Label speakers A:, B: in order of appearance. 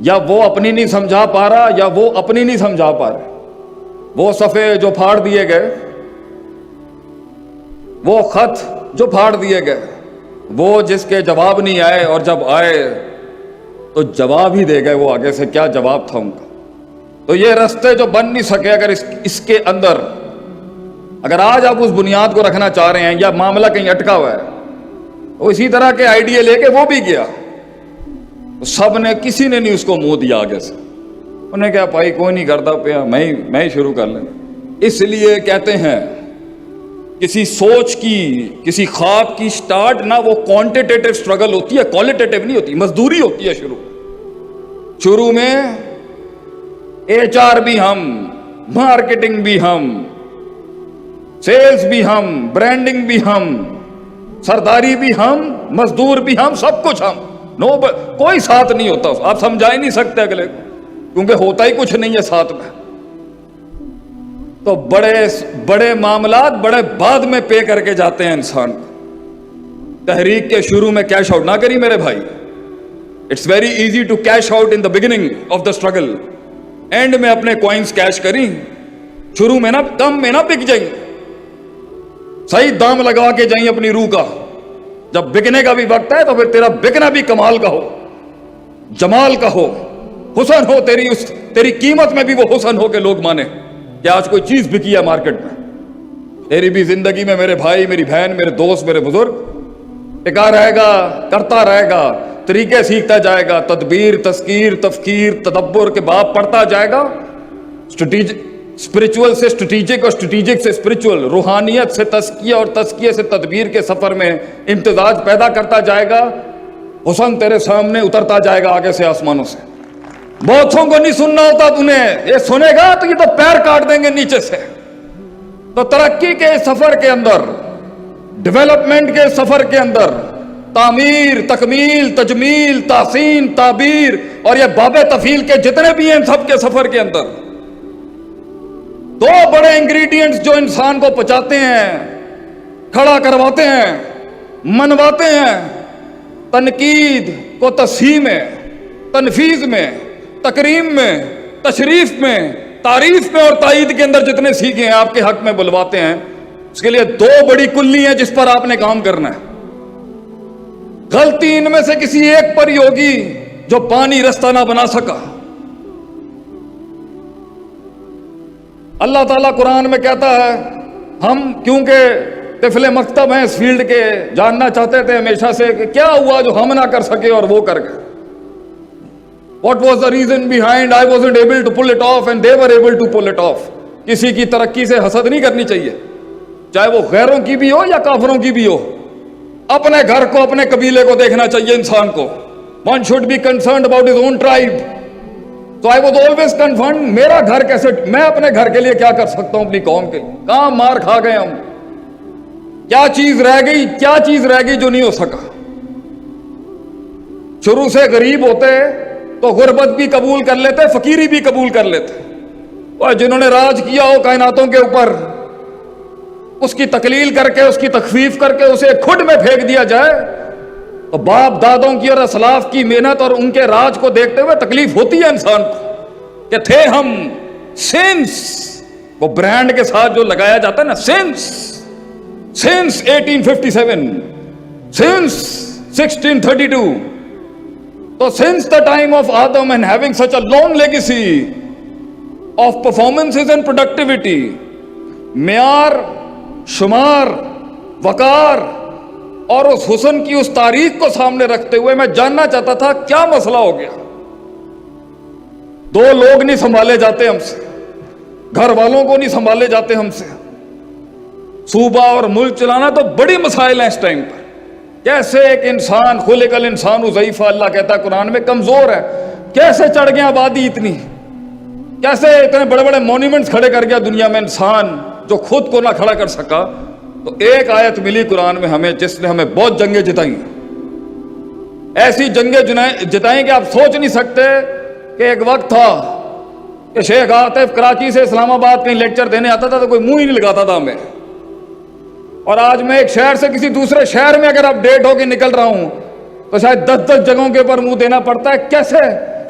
A: یا وہ اپنی نہیں سمجھا پا رہا یا وہ اپنی نہیں سمجھا پا رہا. وہ صفحے جو پھاڑ دیے گئے، وہ خط جو پھاڑ دیے گئے، وہ جس کے جواب نہیں آئے، اور جب آئے تو جواب ہی دے گئے وہ آگے سے. کیا جواب تھا ان کا؟ تو یہ رستے جو بن نہیں سکے اگر اس کے اندر، اگر آج آپ اس بنیاد کو رکھنا چاہ رہے ہیں یا معاملہ کہیں اٹکا ہوا ہے، تو اسی طرح کے آئیڈیا لے کے وہ بھی گیا، سب نے کسی نے نہیں اس کو منہ دیا آگے سے. انہوں نے کہا بھائی کوئی نہیں کرتا پیا، میں ہی شروع کر لیں. اس لیے کہتے ہیں کسی سوچ کی، کسی خواب کی سٹارٹ نہ وہ کوانٹیٹیو سٹرگل ہوتی ہے، کوالٹیٹیو نہیں ہوتی، مزدوری ہوتی ہے. شروع میں HR بھی ہم، مارکیٹنگ بھی ہم، سیلز بھی ہم، برانڈنگ بھی ہم، سرداری بھی ہم، مزدور بھی ہم، سب کچھ ہم. کوئی ساتھ نہیں ہوتا. آپ سمجھا ہی نہیں سکتے اگلے کو، کیونکہ ہوتا ہی کچھ نہیں ہے ساتھ میں. تو بڑے معاملات بڑے بعد میں پے کر کے جاتے ہیں انسان کو. تحریک کے شروع میں کیش آؤٹ نہ کری میرے بھائی. It's very easy to cash out in the beginning of the struggle. And میں اپنے کوائنس کیش کریں، شروع میں کم میں نہ بک جائیں، صحیح دام لگا کے جائیں اپنی روح کا. جب بکنے کا بھی وقت ہے تو پھر تیرا بکنا بھی کمال کا ہو، جمال کا ہو، حسن ہو. تیری قیمت میں بھی وہ حسن ہو کہ لوگ مانے کہ آج کوئی چیز بکی ہے مارکیٹ میں. تیری بھی زندگی میں میرے بھائی، میری بہن، میرے دوست، میرے بزرگ ٹکا رہے گا، کرتا رہے گا، طریقے سیکھتا جائے گا، تدبیر، تذکیر، تفکیر، تدبر کے باب پڑھتا جائے گا. اسپرچول سے اسٹریٹجک اور اسٹریٹجک سے اسپرچول، روحانیت سے تزکیہ اور تزکیہ سے تدبیر کے سفر میں امتزاج پیدا کرتا جائے گا. حسن تیرے سامنے اترتا جائے گا آگے سے آسمانوں سے. بہتوں کو نہیں سننا ہوتا تمہیں، یہ سنے گا تو یہ تو پیر کاٹ دیں گے نیچے سے. تو ترقی کے سفر کے اندر، ڈیولپمنٹ کے سفر کے اندر، تعمیر، تکمیل، تجمیل، تحسین، تعبیر اور یہ باب تفعیل کے جتنے بھی ہیں سب کے سفر کے اندر دو بڑے انگریڈینٹس جو انسان کو پچاتے ہیں، کھڑا کرواتے ہیں، منواتے ہیں: تنقید کو تصحیح میں، تنفیذ میں، تکریم میں، تشریف میں، تعریف میں اور تائید کے اندر جتنے سیکھے ہیں آپ کے حق میں بلواتے ہیں. اس کے لیے دو بڑی کلی ہیں جس پر آپ نے کام کرنا ہے. غلطی ان میں سے کسی ایک پر ہی ہوگی جو پانی رستہ نہ بنا سکا. اللہ تعالیٰ قرآن میں کہتا ہے، ہم کیونکہ طفل مکتب ہیں اس فیلڈ کے، جاننا چاہتے تھے ہمیشہ سے کہ کیا ہوا جو ہم نہ کر سکے اور وہ کر گئے. What was the reason behind I wasn't able to pull it off and they were able to pull it off. کسی کی ترقی سے حسد نہیں کرنی چاہیے، چاہے وہ غیروں کی بھی ہو یا کافروں کی بھی ہو. اپنے گھر کو، اپنے قبیلے کو دیکھنا چاہیے انسان کو. One should be concerned about his own tribe. So I was always concerned میرا گھر کیسے، میں اپنے گھر کے لیے کیا کر سکتا ہوں اپنی قوم کے. کہاں مار کھا گئے ہم، کیا چیز رہ گئی، کیا چیز رہ گئی جو نہیں ہو سکا. شروع سے غریب ہوتے تو غربت بھی قبول کر لیتے، فقیری بھی قبول کر لیتے. اور جنہوں نے راج کیا ہو کائناتوں کے اوپر، اس کی تقلیل کر کے، اس کی تخفیف کر کے اسے کھڈ میں پھینک دیا جائے تو باپ دادوں کی اور اسلاف کی محنت اور ان کے راج کو دیکھتے ہوئے تکلیف ہوتی ہے انسان کو کہ تھے ہم سنس، وہ برانڈ کے ساتھ جو لگایا جاتا ہے نا، سنس 1857، سنس 1632. تو since the time of Adam and having such a long legacy of performances and productivity، معیار، شمار، وقار اور اس حسن کی اس تاریخ کو سامنے رکھتے ہوئے میں جاننا چاہتا تھا کیا مسئلہ ہو گیا. دو لوگ نہیں سنبھالے جاتے ہم سے، گھر والوں کو نہیں سنبھالے جاتے ہم سے. صوبہ اور ملک چلانا تو بڑی مسائل ہیں اس ٹائم پر. کیسے ایک انسان، خلق الانسان ضعیفا، اللہ کہتا ہے قرآن میں، کمزور ہے. کیسے چڑھ گیا آبادی اتنی، کیسے اتنے بڑے بڑے مونیومنٹس کھڑے کر گیا دنیا میں انسان جو خود کو نہ کھڑا کر سکا. تو ایک آیت ملی قرآن میں ہمیں جس نے ہمیں بہت جنگیں جتائیں، ایسی جنگیں جتائیں کہ آپ سوچ نہیں سکتے. کہ ایک وقت تھا کہ شیخ عاطف کراچی سے اسلام آباد کہیں لیکچر دینے آتا تھا تو کوئی منہ ہی نہیں لگاتا تھا ہمیں. اور آج میں ایک شہر سے کسی دوسرے شہر میں اگر اپ ڈیٹ ہو کے نکل رہا ہوں تو شاید 10 جگہوں کے اوپر منہ دینا پڑتا ہے. کیسے